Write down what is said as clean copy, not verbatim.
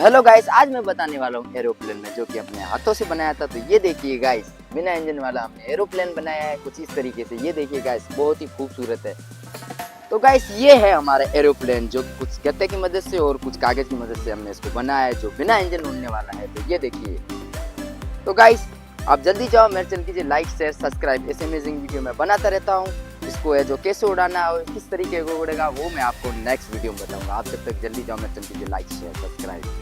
Hello guys, आज मैं बताने वाला हूँ एरोप्लेन में जो कि अपने हाथों से बनाया था। तो ये देखिए गाइस, बिना इंजन वाला हमने एरोप्लेन बनाया है कुछ इस तरीके से। ये देखिए गाइस, बहुत ही खूबसूरत है। तो गाइस ये है हमारा एरोप्लेन जो कुछ गत्ते की मदद से और कुछ कागज की मदद से हमने इसको बनाया है, जो बिना इंजन उड़ने वाला है। तो ये देखिए। तो गाइस आप जल्दी जाओ, मेरे चैनल कीजिए लाइक शेयर सब्सक्राइब। ऐसे अमेजिंग वीडियो मैं बनाता रहता हूँ। इसको है जो कैसे उड़ाना और किस तरीके को उड़ेगा वो मैं आपको नेक्स्ट वीडियो में बताऊंगा। आप जब तक जल्दी जाओ, मेरे चैनल कीजिए लाइक शेयर सब्सक्राइब।